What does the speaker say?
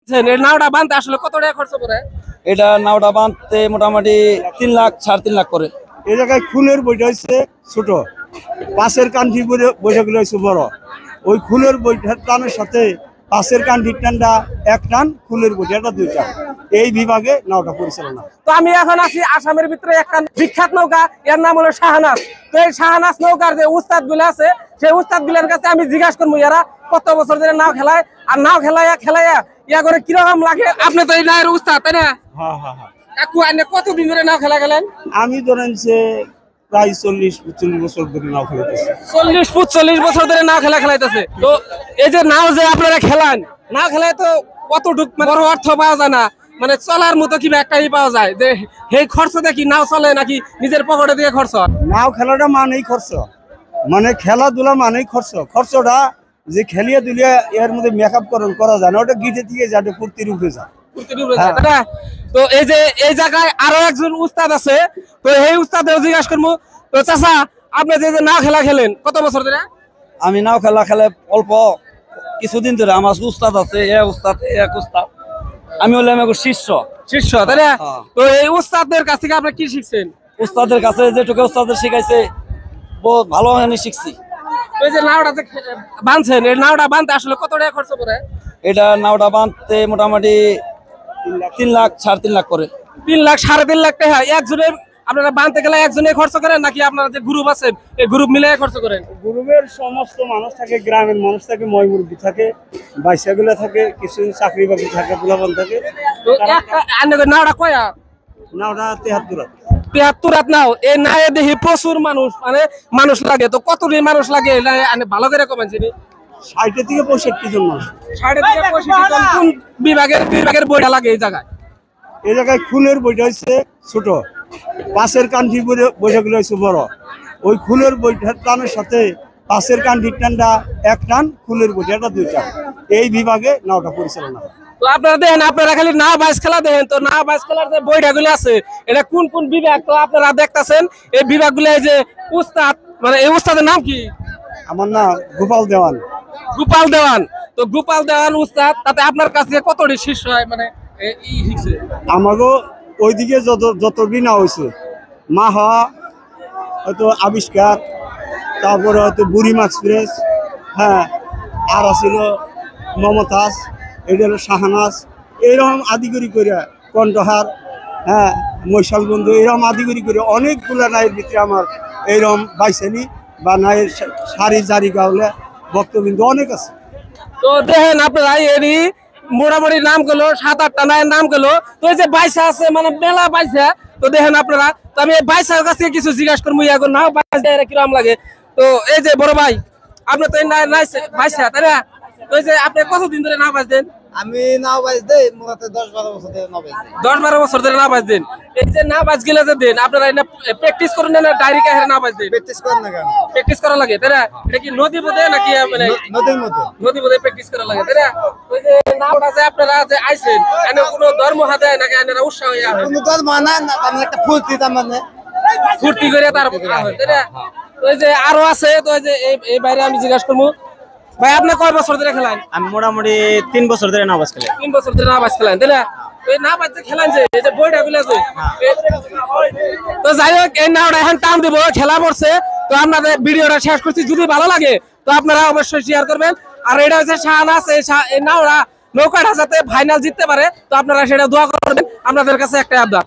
নাওটা বানতে আসলে কত টাকা খরচ করে? এটা নাওটা বাঁধতে মোটামুটি 3 লাখ 3.5 লাখ করে। এই জায়গায় খুনের বইটা হচ্ছে ছোট, পাশের কান্ঠি বইটাগুলো হচ্ছে বড়। ওই খুনের বইটার টানের সাথে পাশের কান্ঠির টানটা 1 টান, খুনের বইটাটা 2 টান। এই বিভাগে নাওটা পরিচালনা। তো আমি এখন আছি আসামের ভিতরে একটা বিখ্যাত নৌকা, এর নাম হলো শাহনাজ। তো এই শাহনাজ নৌকার যে উস্তাদ গুলো আছে, সেই উস্তাদ গুলোর কাছে আমি জিজ্ঞাসা করবো এরা কত বছর ধরে নাও খেলায়, আর নাও খেলাইয়া ইয়া করে কিরকম লাগে। আপনি তো এই নায়ের উস্তাদ, তাই না? হ্যাঁ হ্যাঁ হ্যাঁ। কাকু আপনি কতদিন ধরে নাও খেলা গেলেন? আমি ধরেন যে প্রায় 40-45 বছর ধরে নাও খেলাইতেছি। 40-45 বছর ধরে নাও খেলাইতেছে। তো এই যে নাও যে আপনারা খেলান, নাও খেলায় তো কতটুক বড় অর্থ পাওয়া যায় না, মানে চলার মতো কি একটাই পাওয়া যায় যে এই খরচটা কি নাও চলে নাকি নিজের পকেটে দিয়ে খরচ? নাও খেলাটা মানেই খরচ, মানে খেলাধুলা মানেই খরচ। খরচটা যে খেলিয়ে দিলে এর মধ্যে মেকআপ করা যায় না, ওটা গিটে দিয়ে যাতে ফুর্তির উপরে যায়। তো এই যে এই জায়গায় আরো একজন উস্তাদ আছে, তো এই উস্তাদেও জিজ্ঞাসা করবো। তো চাচা, আপনি যে নাও খেলা খেলেন কত বছর ধরে? আমি নাও খেলে অল্প কিছুদিন ধরে। আমার উস্তাদ আছে, এক উস্তাদ, আমি হলাম এক শিষ্য, তাই না? তো এই উস্তাদের কাছ থেকে আপনি কি শিখছেন? উস্তাদের কাছে যেটুকু উস্তাদের শিখাইছে বহুত ভালো আমি শিখছি। এই যে নাওটা যে বানছেন, এই নাওটা বানতে আসলে কত টাকা খরচ করে? এটা নাওটা বাঁধতে মোটামুটি 3 লাখ 3.5 লাখ করে। 3 লাখ 3.5 লাখ টাকা একজনের? আপনারা বানতে গেলে একজনে খরচ করেন নাকি আপনারা যে গ্রুপ আছেন এই গ্রুপ মিলে খরচ করেন? গ্রুপের সমস্ত মানুষ থাকে, গ্রামের মানুষ থাকে, ময়মুরগি থাকে, বাইসাগুলা থাকে, কিছু চাকরি বাকরি থাকে, পোলাপান থাকে। তো একটা নাওটা কয়া? নাওটা 73 হাত। 73 হাত নাও। এই নায়ে দেখি প্রচুর মানুষ, মানে মানুষ লাগে। তো কতদিন মানুষ লাগে ভালো করে কমেন চিনি? 60 থেকে 65 জন মানুষ। 60 থেকে 65 জন। কোন বিভাগের বইটা লাগে এই জায়গায়? এই জায়গায় খুনের বইটা হচ্ছে ছোট, পাশের কান্ঠি বইটাগুলো হচ্ছে বড়। ওই খুনের বইটার টানের সাথে পাশের কান্ঠির টানটা 1 টান, খুনের বইটাটা 2 টান। এই বিভাগে নাওটা পরিচালনা। তো আপনারা দেখেন, আপনারা খালি নাও বাইচ খেলা দেখেন, তো নাও বাইচ খেলার যে বইটাগুলো আছে এটা কোন কোন বিভাগ তো আপনারা দেখতেছেন। এই বিভাগগুলো এই যে উস্তাদ, মানে এই উস্তাদের নাম কি? আমার নাম গোপাল দেওয়ান। গোপাল দেওয়ান। তো গোপাল দেওয়ান উস্তাদ, তাতে আপনার কাছে কতটি শিষ্য হয়, মানে শিখছে? আমারও ওইদিকে যত বিনা হয়েছে, মা হওয়া হয়তো আবিষ্কার, তারপরে হয়তো বুড়িমা এক্সপ্রেস, হ্যাঁ, আর আছিল মমতাজ, এটা হলো শাহনাজ, এইরকম আদিগরি করে কণ্ঠহার, হ্যাঁ, মৈশাল বন্ধু, এরকম আদিগরি করে অনেকগুলা নায়ের ভিতরে আমার এইরকম বাইসানি বা নায়ের সারি জারি গাওলে ভক্তবৃন্দ অনেক আছে। তো দেখেন আপনারা এরই মোটামুটি নাম গেলো 7-8টা নায়ের নাম গেলো। তো এই যে বাইসা আছে, মানে মেলা বাইসা। তো দেখেন আপনারা, তো আমি এই বাইসার কাছ থেকে কিছু জিজ্ঞাসা করবো এখন নাও বাইসা কিরকম লাগে। তো এই যে বড় ভাই, আপনি তো এই বাইসা, তাই না? তো এই যে আপনি কতদিন ধরে নাও বাইস দেন? আমি নাও বাজ দেই মূলত 10-12 বছর ধরে নাও বাজ দেই। 10-12 বছর ধরে নাও বাইস দেন। এই যে নাও বাইস গেলে যে দেন, আপনারা এটা প্র্যাকটিস করেন না ডাইরেক্ট এখানে নাও বাইস দেন? প্র্যাকটিস করেন না কেন? প্র্যাকটিস করা লাগে, তাই না? এটা কি নদী বোধে নাকি মানে নদীর মতো? নদী বোধে প্র্যাকটিস করা লাগে, তাই না? ওই যে নাওটা যে আপনারা যে আইছেন, এনে কোনো ধর্ম হাতে নাকি আপনারা উৎসাহ হইয়া কোনো তো মানে না, তার একটা ফুর্তি, তার মানে ফুর্তি করে তারপর হয়, তাই না? তো এই যে আরো আছে, তো এই যে এই বাইরে আমি জিজ্ঞাসা করবো, ভাই আপনি কয় বছর ধরে খেলেন? আমি মোটামুটি 3 বছর ধরে নাও বাজ খেলি। 3 বছর ধরে নাও বাজ খেলেন, তাই না? এই নাও বাজ যে খেলেন যে এই যে বইটা গুলো আছে, তো যাই হোক এই নাওটা এখন টান দিব, খেলা পড়ছে। তো আপনাদের ভিডিওটা শেষ করছি, যদি ভালো লাগে তো আপনারা অবশ্যই শেয়ার করবেন। আর এটা হচ্ছে শাহনাজ, এই নৌকাটা যাতে ফাইনাল জিততে পারে, তো আপনারা সেটা দোয়া করবেন। আপনাদের কাছে একটা আবদার।